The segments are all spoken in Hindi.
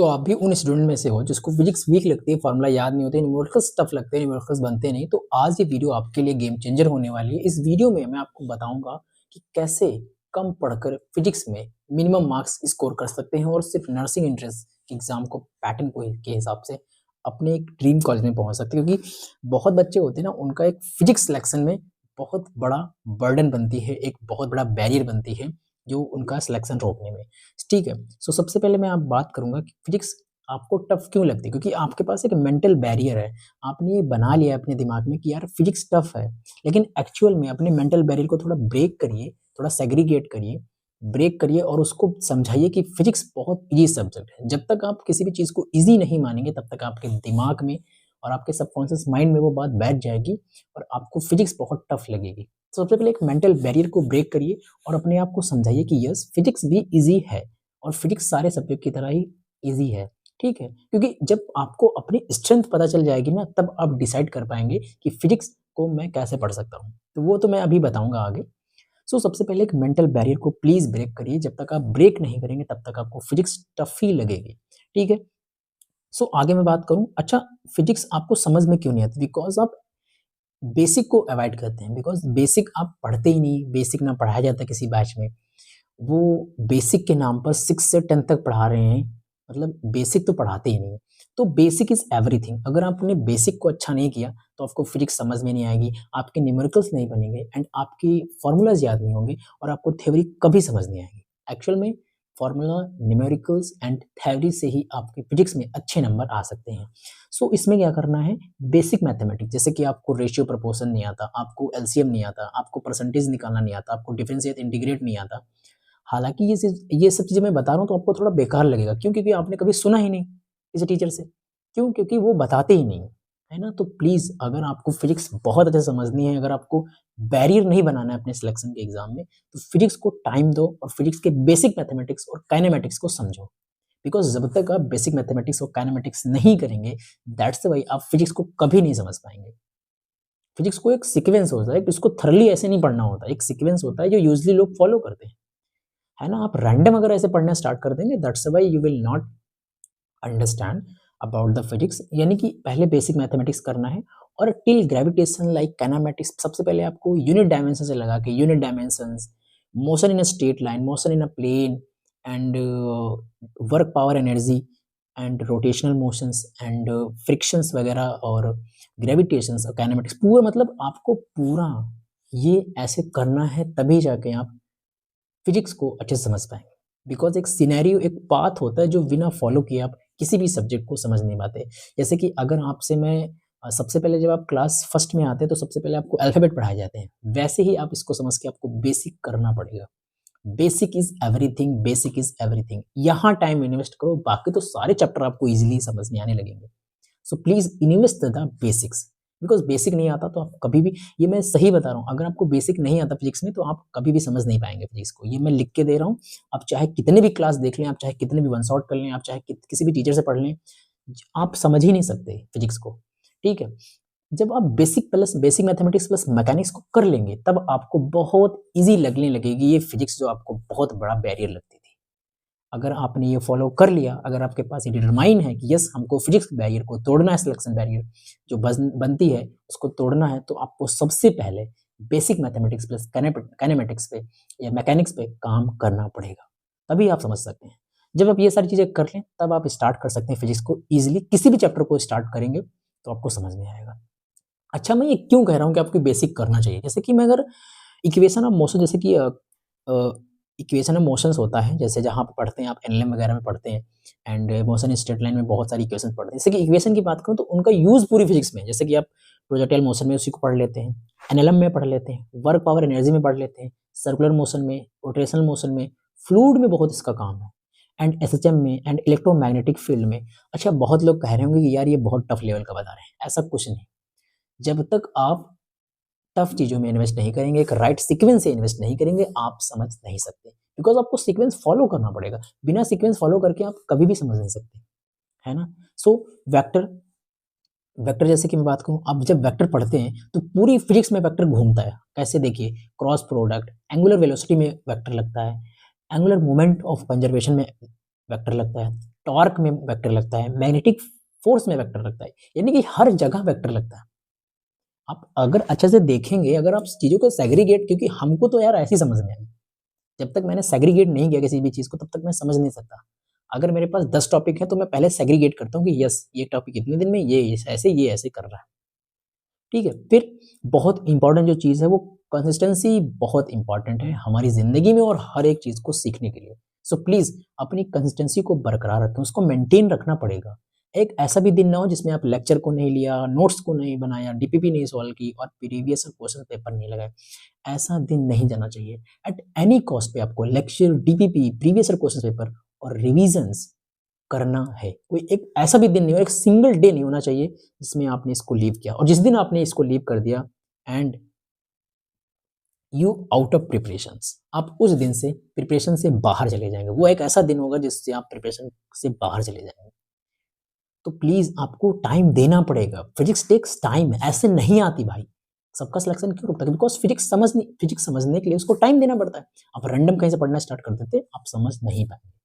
आप भी उन स्टूडेंट में से हो जिसको फिजिक्स वीक लगती है, फार्मूला याद नहीं होते, न्यूमेरिकल्स टफ लगते हैं, न्यूमेरिकल्स बनते नहीं। तो आज ये वीडियो आपके लिए गेम चेंजर होने वाली है। इस वीडियो में मैं आपको बताऊंगा कि कैसे कम पढ़कर फिजिक्स में मिनिमम मार्क्स स्कोर कर सकते हैं और सिर्फ नर्सिंग एंट्रेंस एग्जाम को पैटर्न को के हिसाब से अपने एक ड्रीम कॉलेज में पहुंच सकते हैं। क्योंकि बहुत बच्चे होते हैं ना, उनका एक फिजिक्स सिलेक्शन में बहुत बड़ा बर्डन बनती है, एक बहुत बड़ा बैरियर बनती है जो उनका सिलेक्शन रोकने में। ठीक है। सबसे पहले मैं आप बात करूँगा कि फिजिक्स आपको टफ क्यों लगती है? क्योंकि आपके पास एक मेंटल बैरियर है। आपने ये बना लिया है अपने दिमाग में कि यार फिजिक्स टफ है, लेकिन एक्चुअल में अपने मेंटल बैरियर को थोड़ा ब्रेक करिए, थोड़ा सेग्रीगेट करिए, ब्रेक करिए और उसको समझाइए कि फिजिक्स बहुत ईज़ी सब्जेक्ट है। जब तक आप किसी भी चीज़ को ईज़ी नहीं मानेंगे, तब तक आपके दिमाग में और आपके सबकॉन्शियस माइंड में वो बात बैठ जाएगी और आपको फिजिक्स बहुत टफ लगेगी। सबसे पहले एक मेंटल बैरियर को ब्रेक करिए और अपने आप को समझाइए कि यस, फिजिक्स भी ईज़ी है और फिजिक्स सारे सब्जेक्ट की तरह ही ईज़ी है, ठीक है? क्योंकि जब आपको अपनी स्ट्रेंथ पता चल जाएगी ना, तब आप डिसाइड कर पाएँगे कि फिजिक्स को मैं कैसे पढ़ सकता हूँ। तो वो तो मैं अभी बताऊँगा आगे। सबसे पहले एक मेंटल बैरियर को प्लीज़ ब्रेक करिए। जब तक आप ब्रेक नहीं करेंगे, तब तक आपको फिजिक्स टफ ही लगेगी, ठीक है? आगे मैं बात करूँ, अच्छा, फिजिक्स आपको समझ में क्यों नहीं आती? बिकॉज़ आप बेसिक को अवॉइड करते हैं, बिकॉज़ बेसिक आप पढ़ते ही नहीं, बेसिक ना पढ़ाया जाता है किसी बैच में। वो बेसिक के नाम पर 6 से 10 तक पढ़ा रहे हैं, मतलब बेसिक तो पढ़ाते ही नहीं। तो बेसिक इज़ एवरीथिंग। अगर आपने बेसिक को अच्छा नहीं किया, तो आपको फिजिक्स समझ में नहीं आएगी, आपके न्यूमेरिकल्स नहीं बनेंगे एंड आपकी फ़ॉर्मूलाज़ याद नहीं होंगे और आपको थ्योरी कभी समझ नहीं आएगी। एक्चुअल में फ़ॉर्मूला, न्यूमेरिकल्स एंड थ्योरी से ही आपके फिजिक्स में अच्छे नंबर आ सकते हैं। इसमें क्या करना है, बेसिक मैथमेटिक्स, जैसे कि आपको रेशियो प्रोपोर्शन नहीं आता, आपको एलसीएम नहीं आता, आपको परसेंटेज निकालना नहीं आता, आपको डिफरेंशिएट इंटीग्रेट नहीं आता। हालाँकि ये सब चीज़ें मैं बता रहा हूँ तो आपको थोड़ा बेकार लगेगा। क्यों? क्योंकि आपने कभी सुना ही नहीं किसी टीचर से। क्यों? क्योंकि वो बताते ही नहीं, है ना? तो प्लीज़, अगर आपको फिज़िक्स बहुत अच्छे से समझनी है, अगर आपको बैरियर नहीं बनाना है अपने सिलेक्शन के एग्ज़ाम में, तो फिज़िक्स को टाइम दो और फिज़िक्स के बेसिक मैथमेटिक्स और काइनेमैटिक्स को समझो। बिकॉज़ जब तक आप बेसिक मैथमेटिक्स और काइनेमैटिक्स नहीं करेंगे, दैट्स व्हाई आप फिज़िक्स को कभी नहीं समझ पाएँगे। फिज़िक्स को एक सीक्वेंस होता है, इसको थॉरली ऐसे नहीं पढ़ना होता है। एक सीक्वेंस होता है जो यूजुअली लोग फॉलो करते हैं। है ना? आप रैंडम अगर ऐसे पढ़ना स्टार्ट कर देंगे, that's why you will not understand about the physics. यानी कि पहले बेसिक मैथमेटिक्स करना है और टिल ग्रेविटेशन लाइक काइनेमैटिक्स सबसे पहले आपको यूनिट डायमेंशन से लगा के unit dimensions, motion in a straight line, motion in a plane and work power energy and rotational motions and frictions वगैरह और ग्रेविटेशंस और काइनेमैटिक्स, पूरा मतलब आपको पूरा ये ऐसे करना है, तभी जाके आप फिजिक्स को अच्छे से समझ पाएँगे। बिकॉज़ एक सिनेरियो, एक पाथ होता है जो बिना फॉलो किए आप किसी भी सब्जेक्ट को समझ नहीं पाते। जैसे कि अगर आपसे मैं सबसे पहले जब आप क्लास फर्स्ट में आते हैं तो सबसे पहले आपको अल्फ़ाबेट पढ़ाए जाते हैं। वैसे ही आप इसको समझ के आपको बेसिक करना पड़ेगा। Basic is everything, basic is everything. यहाँ टाइम इन्वेस्ट करो, बाकी तो सारे चैप्टर आपको ईज़िली समझ में आने लगेंगे। Please invest the basics. Because basic नहीं आता तो आप कभी भी, ये मैं सही बता रहा हूँ, अगर आपको बेसिक नहीं आता फिज़िक्स में तो आप कभी भी समझ नहीं पाएँगे फिज़िक्स को। ये मैं लिख के दे रहा हूँ। आप चाहे कितने भी क्लास देख लें, आप चाहे कितने भी वन शॉट कर लें, आप चाहे किसी भी टीचर से पढ़ लें, आप समझ ही नहीं सकते फिज़िक्स को, ठीक है? जब आप बेसिक मैथमेटिक्स प्लस मैकेनिक्स को कर लेंगे, तब आपको बहुत ईज़ी लगने लगेगी ये फिज़िक्स जो आपको बहुत बड़ा बैरियर लगती थी। अगर आपने ये फॉलो कर लिया, अगर आपके पास ये डिटरमाइन है कि यस, हमको फिजिक्स बैरियर को तोड़ना है, सिलेक्शन बैरियर जो बनती है उसको तोड़ना है, तो आपको सबसे पहले बेसिक मैथमेटिक्स प्लस काइनेमेटिक्स पे या मैकेनिक्स पे काम करना पड़ेगा, तभी आप समझ सकते हैं। जब आप ये सारी चीज़ें कर लें, तब आप स्टार्ट कर सकते हैं फिजिक्स को ईजिली। किसी भी चैप्टर को स्टार्ट करेंगे तो आपको समझ में आएगा। अच्छा, मैं ये क्यों कह रहा हूँ कि आपको बेसिक करना चाहिए? जैसे कि मैं अगर इक्वेशन ऑफ मोशन, जैसे कि अ, इक्वेशन ऑफ मोशंस होता है, जैसे जहाँ पे पढ़ते हैं आप एनएलएम वगैरह में पढ़ते हैं and motion in straight line में बहुत सारी इक्वेशंस पढ़ते हैं। जैसे कि इक्वेशन की बात करूँ तो उनका यूज़ पूरी फिजिक्स में, जैसे कि आप प्रोजेक्टाइल मोशन में उसी को पढ़ लेते हैं, एनएलएम में पढ़ लेते हैं, वर्क पावर एनर्जी में पढ़ लेते हैं, सर्कुलर मोशन में, रोटेशनल मोशन में, फ्लूइड में बहुत इसका काम है एंड एसएचएम में एंड इलेक्ट्रोमैग्नेटिक फील्ड में। अच्छा, बहुत लोग कह रहे होंगे कि यार ये बहुत टफ लेवल का बता रहे हैं। ऐसा कुछ नहीं। जब तक आप टफ चीज़ों में इन्वेस्ट नहीं करेंगे, एक राइट सीक्वेंस से इन्वेस्ट नहीं करेंगे, आप समझ नहीं सकते। बिकॉज़ आपको सीक्वेंस फॉलो करना पड़ेगा। बिना सीक्वेंस फॉलो करके आप कभी भी समझ नहीं सकते, है ना? सो वेक्टर वेक्टर जैसे कि मैं बात करूँ, आप जब वेक्टर पढ़ते हैं, तो पूरी फिजिक्स में वेक्टर घूमता है। कैसे? देखिए, क्रॉस प्रोडक्ट, एंगुलर वेलोसिटी में वेक्टर लगता है, एंगुलर मोमेंट ऑफ कंजर्वेशन में वेक्टर लगता है, टॉर्क में वेक्टर लगता है, मैग्नेटिक फोर्स में वेक्टर लगता है, यानी कि हर जगह वेक्टर लगता है। आप अगर अच्छे से देखेंगे, अगर आप चीज़ों को सेग्रीगेट, क्योंकि हमको तो यार ऐसे ही समझ में आई, जब तक मैंने सेग्रीगेट नहीं किया किसी भी चीज़ को तब तक मैं समझ नहीं सकता। अगर मेरे पास 10 टॉपिक है तो मैं पहले सेग्रीगेट करता हूँ कि यस ये टॉपिक इतने दिन में ये ऐसे कर रहा है, ठीक है। फिर बहुत इंपॉर्टेंट जो चीज़ है वो कंसिस्टेंसी बहुत इंपॉर्टेंट है हमारी ज़िंदगी में और हर एक चीज़ को सीखने के लिए। सो प्लीज़ अपनी कंसिस्टेंसी को बरकरार रखें, उसको मेंटेन रखना पड़ेगा। एक ऐसा भी दिन ना हो जिसमें आप लेक्चर को नहीं लिया, नोट्स को नहीं बनाया, डीपीपी नहीं सॉल्व की और प्रीवियस क्वेश्चन पेपर नहीं लगाए। ऐसा दिन नहीं जाना चाहिए। एट एनी कॉस्ट पे आपको lecture, DPP, previous question paper और रिविजन्स करना है। कोई एक ऐसा भी दिन नहीं हो, एक सिंगल डे नहीं होना चाहिए जिसमें आपने इसको लीव किया, और जिस दिन आपने इसको लीव कर दिया and you out of preparations, आप उस दिन से प्रिपरेशन से बाहर चले जाएंगे। वो एक ऐसा दिन होगा जिससे आप प्रिपरेशन से बाहर चले जाएंगे। तो प्लीज आपको टाइम देना पड़ेगा। फिजिक्स टेक्स टाइम, ऐसे नहीं आती भाई। सबका सिलेक्शन क्यों रुकता है? बिकॉज फिजिक्स समझने के लिए उसको टाइम देना पड़ता है। आप रैंडम कहीं से पढ़ना स्टार्ट कर देते, आप समझ नहीं पाएंगे।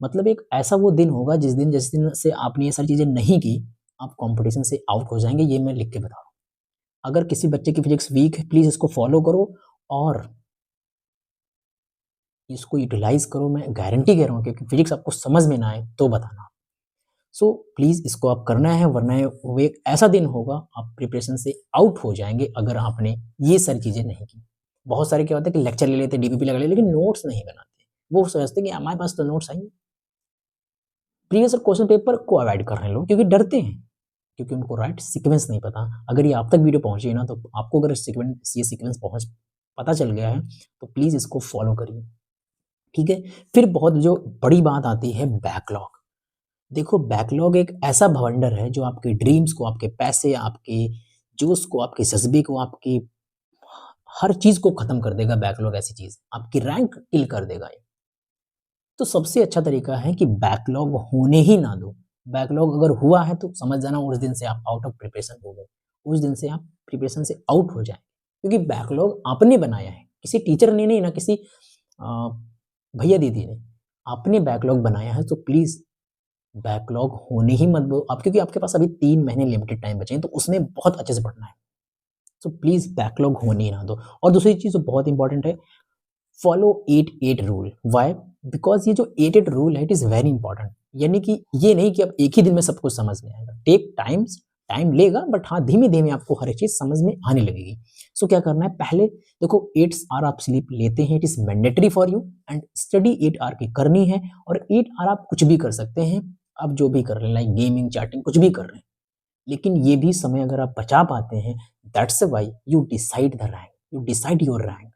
मतलब एक ऐसा वो दिन होगा जिस दिन से आपने ये सारी चीजें नहीं की, आप कंपटीशन से आउट हो जाएंगे। ये मैं लिख के बता रहा हूँ। अगर किसी बच्चे की फिजिक्स वीक है, प्लीज इसको फॉलो करो और इसको यूटिलाइज करो। मैं गारंटी कह रहा हूँ, क्योंकि फिजिक्स आपको समझ में ना आए तो बताना। सो प्लीज इसको आप करना है, वरना वो एक ऐसा दिन होगा आप प्रिपरेशन से आउट हो जाएंगे अगर आपने ये सारी चीजें नहीं की। बहुत सारे क्या होता है कि लेक्चर ले लेते, डीपीपी लगा लेते, लेकिन नोट्स नहीं बनाते। वो सोचते कि हमारे पास तो नोट्स आएंगे। प्रीवियस क्वेश्चन पेपर को अवॉइड कर रहे हैं लोग, क्योंकि डरते हैं, क्योंकि उनको राइट सीक्वेंस नहीं पता। अगर ये आप तक वीडियो पहुंची है ना, तो आपको अगर ये सीक्वेंस पहुंच पता चल गया है तो प्लीज इसको फॉलो करिए, ठीक है। फिर बहुत जो बड़ी बात आती है, बैकलॉग। देखो, बैकलॉग एक ऐसा भवंडर है जो आपके ड्रीम्स को, आपके पैसे, आपके जोश को, आपके जज्बे को, आपकी हर चीज को खत्म कर देगा। बैकलॉग ऐसी चीज आपकी रैंक किल कर देगा ये। तो सबसे अच्छा तरीका है कि बैकलॉग होने ही ना दो। बैकलॉग अगर हुआ है तो समझ जाना उस दिन से आप आउट ऑफ प्रिपरेशन हो गए, उस दिन से आप प्रिपरेशन से आउट हो जाए, क्योंकि बैकलॉग आपने बनाया है, किसी टीचर ने नहीं, ना किसी भैया दीदी ने। आपने बैकलॉग बनाया है, तो प्लीज बैकलॉग होने ही मत दो आप, क्योंकि आपके पास अभी 3 महीने लिमिटेड टाइम बचे हैं, तो उसमें बहुत अच्छे से पढ़ना है। तो प्लीज बैकलॉग होने ही ना दो। और दूसरी चीज जो बहुत इंपॉर्टेंट है, फॉलो 8-8 रूल। वाई? बिकॉज ये जो 8-8 रूल है, इट इज वेरी इंपॉर्टेंट। यानी कि ये नहीं कि अब एक ही दिन में सब कुछ समझ में आएगा। टेक टाइम्स, टाइम लेगा, बट हाँ, धीमे धीमे आपको हर एक चीज समझ में आने लगेगी। सो क्या करना है, पहले देखो 8 आवर आप स्लीप लेते हैं, it is mandatory for you, and study 8 hour की करनी है। और 8 आवर आप कुछ भी कर सकते हैं, आप जो भी कर रहे हैं, लाइक गेमिंग, चैटिंग, कुछ भी कर रहे हैं, लेकिन ये भी समय अगर आप बचा पाते हैं, that's why you decide the rank, you decide your rank.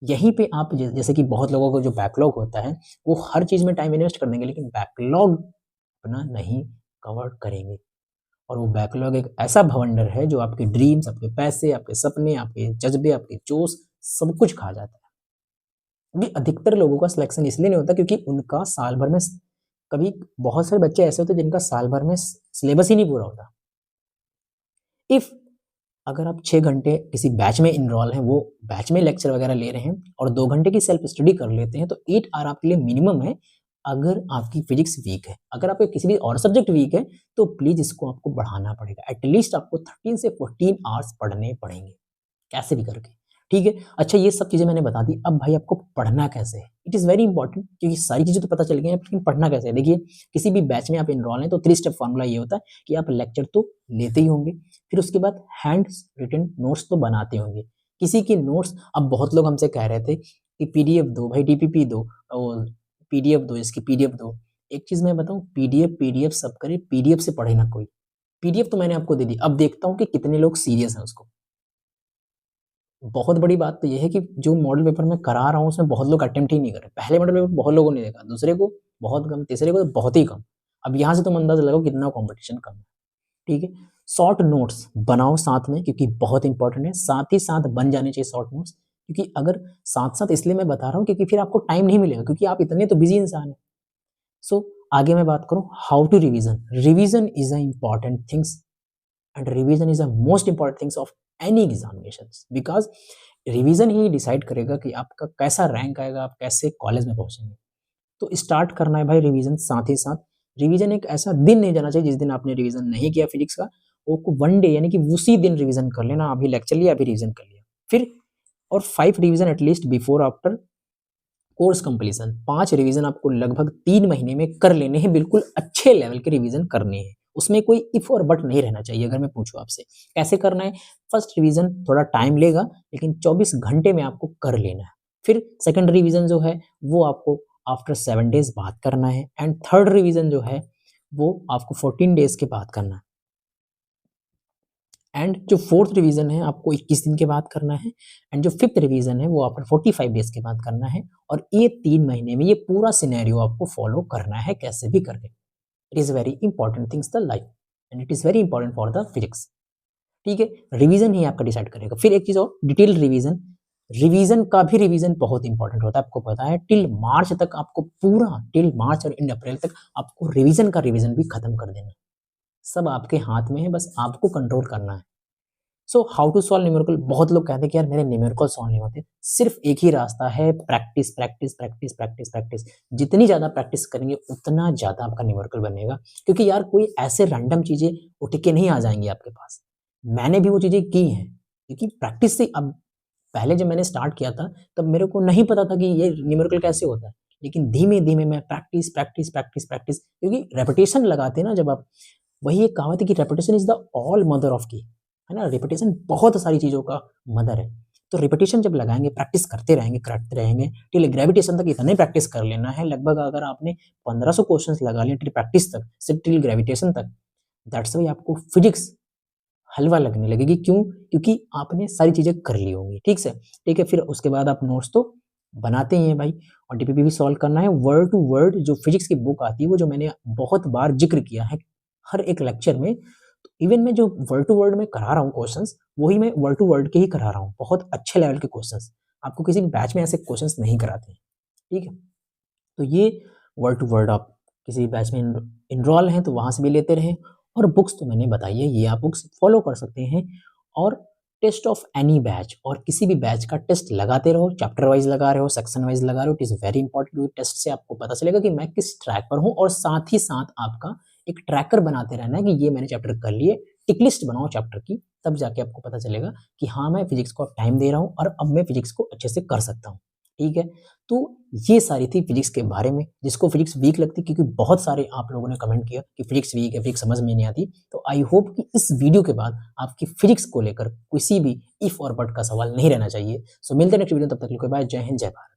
यहीं पे आप जैसे कि बहुत लोगों को जो बैकलॉग होता है, वो हर चीज़ में टाइम इन्वेस्ट कर देंगे, लेकिन बैकलॉग अपना नहीं कवर करेंगे। और वो बैकलॉग एक ऐसा भवंडर है जो आपके ड्रीम्स, आपके पैसे, आपके सपने, आपके जज्बे, आपके जोश, सब कुछ खा जाता है। अभी अधिकतर लोगों का सिलेक्शन इसलिए नहीं होता क्योंकि उनका साल भर में कभी बहुत सारे बच्चे ऐसे होते हैं जिनका साल भर में सिलेबस ही नहीं पूरा होता। इफ अगर आप 6 घंटे किसी बैच में इनरोल हैं, वो बैच में लेक्चर वगैरह ले रहे हैं और 2 घंटे की सेल्फ स्टडी कर लेते हैं, तो 8 आवर आपके लिए मिनिमम है। अगर आपकी फिजिक्स वीक है, अगर आपके किसी भी और सब्जेक्ट वीक है, तो प्लीज इसको आपको बढ़ाना पड़ेगा। एटलीस्ट आपको 13 से 14 आवर्स पढ़ने पड़ेंगे, कैसे भी करके, ठीक है। अच्छा, ये सब चीजें मैंने बता दी। अब भाई आपको पढ़ना कैसे है, इट इज वेरी इंपॉर्टेंट, क्योंकि सारी चीजें तो पता चल गई हैं, लेकिन पढ़ना कैसे है। देखिए, किसी भी बैच में आप इनरोल हैं तो 3 स्टेप फॉर्मूला ये होता है कि आप लेक्चर तो लेते ही होंगे, फिर उसके बाद हैंड रिटन नोट्स तो बनाते होंगे। किसी की नोट्स, अब बहुत लोग हमसे कह रहे थे कि पीडीएफ दो भाई, डीपीपी दो, और पीडीएफ दो, इसकी पीडीएफ दो। एक चीज मैं बताऊं, पीडीएफ पीडीएफ सब करे, पीडीएफ से पढ़े ना कोई। पीडीएफ तो मैंने आपको दे दी, अब देखता हूँ कि कितने लोग सीरियस हैं उसको। बहुत बड़ी बात तो ये है कि जो मॉडल पेपर मैं करा रहा हूँ उसमें बहुत लोग अटेम्प्ट ही नहीं कर रहे। पहले मॉडल पेपर बहुत लोगों ने देखा, दूसरे को बहुत कम, तीसरे को तो बहुत ही कम। अब यहाँ से तुम अंदाजा लगाओ कितना कंपटीशन कम है, ठीक है। शॉर्ट नोट्स बनाओ साथ में, क्योंकि बहुत इंपॉर्टेंट है। साथ ही साथ बन जाने चाहिए शॉर्ट नोट्स, क्योंकि अगर साथ साथ इसलिए मैं बता रहा हूँ क्योंकि फिर आपको टाइम नहीं मिलेगा, क्योंकि आप इतने तो बिजी इंसान हैं। सो आगे मैं बात करूँ how to revision. Revision is a important things, and revision is a most important things of any examination, because revision ही डिसाइड करेगा कि आपका कैसा रैंक आएगा, आप कैसे कॉलेज में पहुंचेंगे। तो स्टार्ट करना है भाई रिवीजन। साथ ही साथ रिवीजन एक ऐसा दिन नहीं जाना चाहिए जिस दिन आपने रिवीजन नहीं किया फिजिक्स का, वो को वन डे यानी कि उसी दिन रिवीजन कर लेना। अभी लेक्चर लिया, अभी रिवीजन कर लिया फिर। और 5 revision at least before after course completion. 5 revision आपको लगभग 3 महीने में कर लेने हैं, बिल्कुल अच्छे लेवल के रिवीजन करने हैं। उसमें कोई इफ और बट नहीं रहना चाहिए। अगर मैं पूछूं आपसे कैसे करना है, फर्स्ट रिवीजन थोड़ा टाइम लेगा लेकिन 24 घंटे में आपको कर लेना है। फिर सेकंड रिवीजन जो है वो आपको आफ्टर 7 डेज बाद करना है, एंड थर्ड रिवीजन जो है वो आपको 14 डेज के बाद करना है, एंड जो फोर्थ रिवीजन है आपको 21 दिन के बाद करना है, एंड जो फिफ्थ रिवीजन है वो आफ्टर 45 डेज के बाद करना है। और ये 3 महीने में ये पूरा सिनेरियो आपको फॉलो करना है कैसे भी करके। It is very important things the life, and it is very important for the physics. ठीक है, रिवीजन ही आपका डिसाइड करेगा। फिर एक चीज और, डिटेल रिवीजन। रिवीजन का भी रिवीजन बहुत इंपॉर्टेंट होता है, आपको पता है। टिल मार्च तक आपको पूरा, टिल मार्च और इन अप्रैल तक आपको रिवीजन का रिवीजन भी खत्म कर देना है। सब आपके हाथ में है, बस आपको कंट्रोल करना है। So how to solve numerical. बहुत लोग कहते हैं कि यार मेरे न्यूमेरिकल सॉल्व नहीं होते। सिर्फ एक ही रास्ता है, practice practice practice practice practice. जितनी ज्यादा प्रैक्टिस करेंगे उतना ज्यादा आपका न्यूमेरिकल बनेगा, क्योंकि यार कोई ऐसे रैंडम चीजें उठ के नहीं आ जाएंगी आपके पास। मैंने भी वो चीजें की हैं, क्योंकि प्रैक्टिस से। अब पहले जब मैंने स्टार्ट किया था तब मेरे को नहीं पता था कि ये न्यूमेरिकल कैसे होता है, लेकिन धीमे धीमे मैं प्रैक्टिस प्रैक्टिस प्रैक्टिस प्रैक्टिस, क्योंकि रेपिटेशन लगाते हैं ना जब आप, वही एक कहावत है कि repetition is the all mother of की, है ना। रिपीटेशन बहुत सारी चीजों का मदर है। तो रिपीटेशन जब लगाएंगे, प्रैक्टिस करते रहेंगे टिल ग्रेविटेशन तक। इतना ही प्रैक्टिस कर लेना है लगभग। अगर आपने 1500 क्वेश्चंस लगा लिए टिल प्रैक्टिस तक, सिर्फ टिल ग्रेविटेशन तक, दैट्स वाई आपको फिजिक्स हलवा लगने लगेगी। क्यों? क्योंकि आपने सारी चीजें कर ली होंगी। ठीक से, ठीक है। फिर उसके बाद आप नोट्स तो बनाते ही हैं भाई, और डीपीपी भी सॉल्व करना है वर्ड टू वर्ड। जो फिजिक्स की बुक आती है वो जो मैंने बहुत बार जिक्र किया है हर एक लेक्चर में, इवन मैं जो वर्ड टू वर्ड में करा रहा हूँ क्वेश्चंस, वही मैं वर्ड टू वर्ड के ही करा रहा हूँ। बहुत अच्छे लेवल के क्वेश्चंस, आपको किसी भी बैच में ऐसे क्वेश्चंस नहीं कराते हैं। ठीक है, तो ये वर्ड टू वर्ड आप किसी भी बैच में इनरोल हैं तो वहां से भी लेते रहें। और बुक्स तो मैंने बताई है, ये आप बुक्स फॉलो कर सकते हैं। और टेस्ट ऑफ एनी बैच, और किसी भी बैच का टेस्ट लगाते रहो। चैप्टर वाइज लगा रहे हो, सेक्शन वाइज लगा रहे हो, इट इज वेरी इंपॉर्टेंट। क्योंकि टेस्ट से आपको पता चलेगा कि मैं किस ट्रैक पर हूँ, और साथ ही साथ आपका एक ट्रैकर बनाते रहना है कि ये मैंने चैप्टर कर लिए। टिक लिस्ट बनाओ चैप्टर की, तब जाके आपको पता चलेगा कि हाँ मैं फिजिक्स को टाइम दे रहा हूँ और अब मैं फिजिक्स को अच्छे से कर सकता हूँ। ठीक है, तो ये सारी थी फिजिक्स के बारे में। जिसको फिजिक्स वीक लगती, क्योंकि बहुत सारे आप लोगों ने कमेंट किया कि फिजिक्स वीक है, फिजिक्स समझ में नहीं आती, तो आई होप कि इस वीडियो के बाद आपकी फिजिक्स को लेकर किसी भी इफ और बट का सवाल नहीं रहना चाहिए। सो मिलते हैं नेक्स्ट वीडियो, तब तक के लिए बाय। जय हिंद, जय भारत।